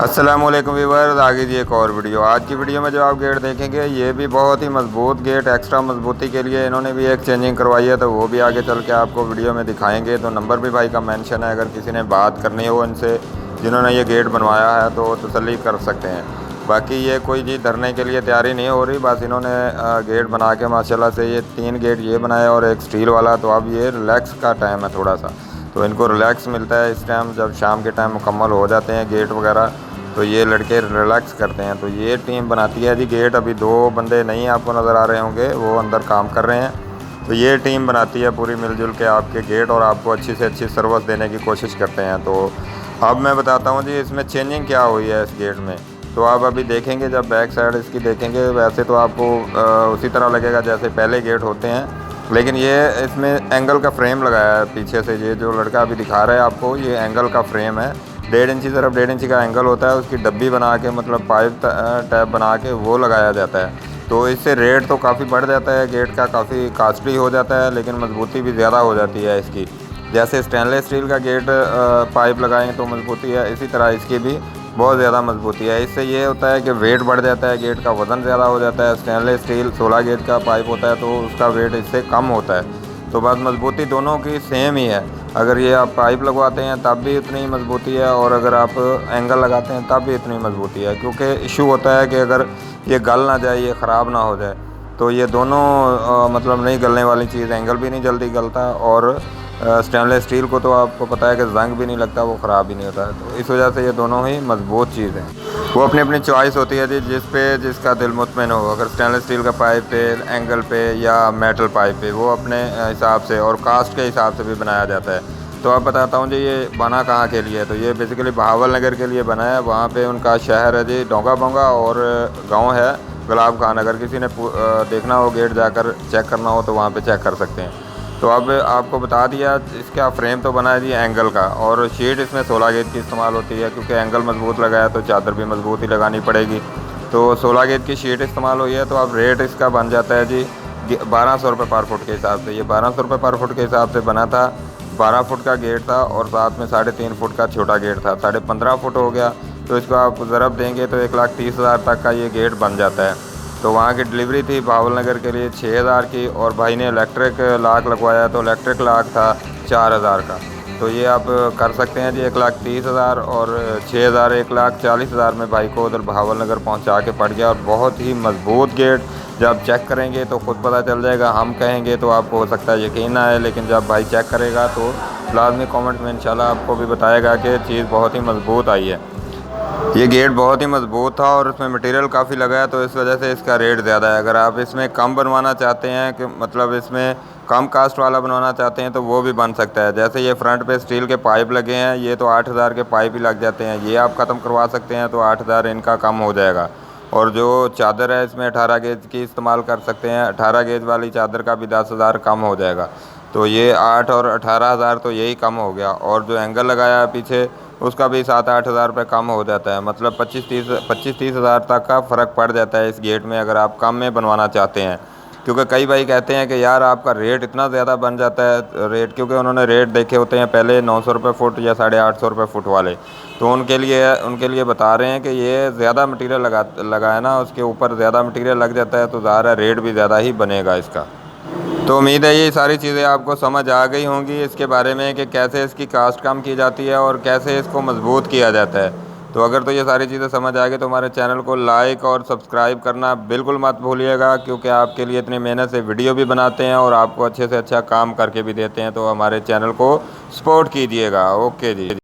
अस्सलामुअलैकुम व्यूअर्स, आगे जी एक और वीडियो। आज की वीडियो में जो आप गेट देखेंगे ये भी बहुत ही मजबूत गेट, एक्स्ट्रा मजबूती के लिए इन्होंने भी एक चेंजिंग करवाई है, तो वो भी आगे चल के आपको वीडियो में दिखाएंगे। तो नंबर भी भाई का मेंशन है, अगर किसी ने बात करनी हो इनसे जिन्होंने ये गेट बनवाया है तो तसल्ली कर सकते हैं। बाकी ये कोई चीज़ धरने के लिए तैयारी नहीं हो रही, बस इन्होंने गेट बना के माशाल्लाह से ये 3 गेट ये बनाया और एक स्टील वाला। तो अब ये रिलैक्स का टाइम है थोड़ा सा, तो इनको रिलैक्स मिलता है इस टाइम, जब शाम के टाइम मुकम्मल हो जाते हैं गेट वगैरह तो ये लड़के रिलैक्स करते हैं। तो ये टीम बनाती है जी गेट। अभी 2 बंदे नहीं आपको नज़र आ रहे होंगे, वो अंदर काम कर रहे हैं। तो ये टीम बनाती है पूरी मिलजुल के आपके गेट और आपको अच्छी से अच्छी सर्विस देने की कोशिश करते हैं। तो अब मैं बताता हूँ जी इसमें चेंजिंग क्या हुई है इस गेट में। तो आप अभी देखेंगे, जब बैक साइड इसकी देखेंगे वैसे तो आपको उसी तरह लगेगा जैसे पहले गेट होते हैं, लेकिन ये इसमें एंगल का फ्रेम लगाया है पीछे से। ये जो लड़का अभी दिखा रहा है आपको, ये एंगल का फ्रेम है। 1.5 इंची सिर्फ 1.5 इंची का एंगल होता है, उसकी डब्बी बना के मतलब पाइप टैप बना के वो लगाया जाता है। तो इससे रेट तो काफ़ी बढ़ जाता है गेट का, काफ़ी कास्टली हो जाता है, लेकिन मजबूती भी ज़्यादा हो जाती है इसकी। जैसे स्टेनलेस स्टील का गेट पाइप लगाएं तो मजबूती है, इसी तरह इसकी भी बहुत ज़्यादा मजबूती है। इससे ये होता है कि वेट बढ़ जाता है, गेट का वज़न ज़्यादा हो जाता है। स्टेनलेस स्टील 16 गेज का पाइप होता है तो उसका वेट इससे कम होता है। तो बस मजबूती दोनों की सेम ही है। अगर ये आप पाइप लगवाते हैं तब भी उतनी ही मजबूती है, और अगर आप एंगल लगाते हैं तब भी इतनी मजबूती है, क्योंकि इशू होता है कि अगर ये गल ना जाए, ये ख़राब ना हो जाए। तो ये दोनों मतलब नहीं गलने वाली चीज़। एंगल भी नहीं जल्दी गलता, और स्टेनलेस स्टील को तो आपको पता है कि जंग भी नहीं लगता, वो ख़राब भी नहीं होता है। तो इस वजह से ये दोनों ही मजबूत चीज़ हैं। वो अपनी अपनी चॉइस होती है जी, जिसका दिल मुतमईन हो। अगर स्टेनलेस स्टील का पाइप पे, एंगल पे या मेटल पाइप पे, वो अपने हिसाब से और कास्ट के हिसाब से भी बनाया जाता है। तो अब बताता हूँ जी ये बना कहाँ के लिए है। तो ये बेसिकली बहावल नगर के लिए बना है। वहाँ पे उनका शहर है जी डोंगा बोंगा, और गांव है गुलाब खान। अगर किसी ने देखना हो, गेट जाकर चेक करना हो तो वहाँ पे चेक कर सकते हैं। तो अब आपको बता दिया, इसका फ्रेम तो बना है जी एंगल का, और शीट इसमें 16 गेज की इस्तेमाल होती है, क्योंकि एंगल मजबूत लगाया तो चादर भी मजबूत ही लगानी पड़ेगी। तो 16 गेज की शीट इस्तेमाल हुई है। तो अब रेट इसका बन जाता है जी 1200 रुपये पर फुट के हिसाब से। ये 1200 रुपये पर फुट के हिसाब से बना था। 12 फुट का गेट था और साथ में 3.5 फुट का छोटा गेट था, 15.5 फुट हो गया। तो इसको आप ज़रब देंगे तो 1,30,000 तक का ये गेट बन जाता है। तो वहाँ की डिलीवरी थी बावल नगर के लिए 6,000 की, और भाई ने इलेक्ट्रिक लाक लगवाया तो इलेक्ट्रिक लाक था 4,000 का। तो ये आप कर सकते हैं जी 1,30,000 और 6,000, 1,40,000 में भाई को उधर बावल नगर पहुँचा के पड़ गया। और बहुत ही मजबूत गेट, जब चेक करेंगे तो ख़ुद पता चल जाएगा। हम कहेंगे तो आपको हो सकता है यकीन ना आए, लेकिन जब भाई चेक करेगा तो लाजमी कमेंट में इंशाल्लाह आपको भी बताएगा कि चीज़ बहुत ही मजबूत आई है। ये गेट बहुत ही मजबूत था और उसमें मटेरियल काफ़ी लगा है, तो इस वजह से इसका रेट ज़्यादा है। अगर आप इसमें कम बनवाना चाहते हैं, कि मतलब इसमें कम कास्ट वाला बनवाना चाहते हैं, तो वो भी बन सकता है। जैसे ये फ्रंट पे स्टील के पाइप लगे हैं, ये तो 8,000 के पाइप ही लग जाते हैं। ये आप ख़त्म करवा सकते हैं तो 8,000 इनका कम हो जाएगा। और जो चादर है इसमें 18 गेज की इस्तेमाल कर सकते हैं। 18 गेज वाली चादर का भी 10,000 कम हो जाएगा। तो ये 8 और 18,000 तो यही कम हो गया। और जो एंगल लगाया है पीछे, उसका भी 7-8 हज़ार रुपये कम हो जाता है। मतलब 25-30 हज़ार तक का फ़र्क पड़ जाता है इस गेट में, अगर आप कम में बनवाना चाहते हैं। क्योंकि कई भाई कहते हैं कि यार आपका रेट इतना ज़्यादा बन जाता है रेट, क्योंकि उन्होंने रेट देखे होते हैं पहले 900 रुपये फ़ुट या 850 रुपये फ़ुट वाले। तो उनके लिए बता रहे हैं कि ये ज़्यादा मटीरियल लगाए ना, उसके ऊपर ज़्यादा मटीरियल लग जाता है, तो ज़ाहिर है रेट भी ज़्यादा ही बनेगा इसका। तो उम्मीद है ये सारी चीज़ें आपको समझ आ गई होंगी इसके बारे में, कि कैसे इसकी कास्ट कम की जाती है और कैसे इसको मजबूत किया जाता है। तो अगर तो ये सारी चीज़ें समझ आ गई तो हमारे चैनल को लाइक और सब्सक्राइब करना बिल्कुल मत भूलिएगा, क्योंकि आपके लिए इतनी मेहनत से वीडियो भी बनाते हैं और आपको अच्छे से अच्छा काम करके भी देते हैं। तो हमारे चैनल को सपोर्ट कीजिएगा। ओके जी।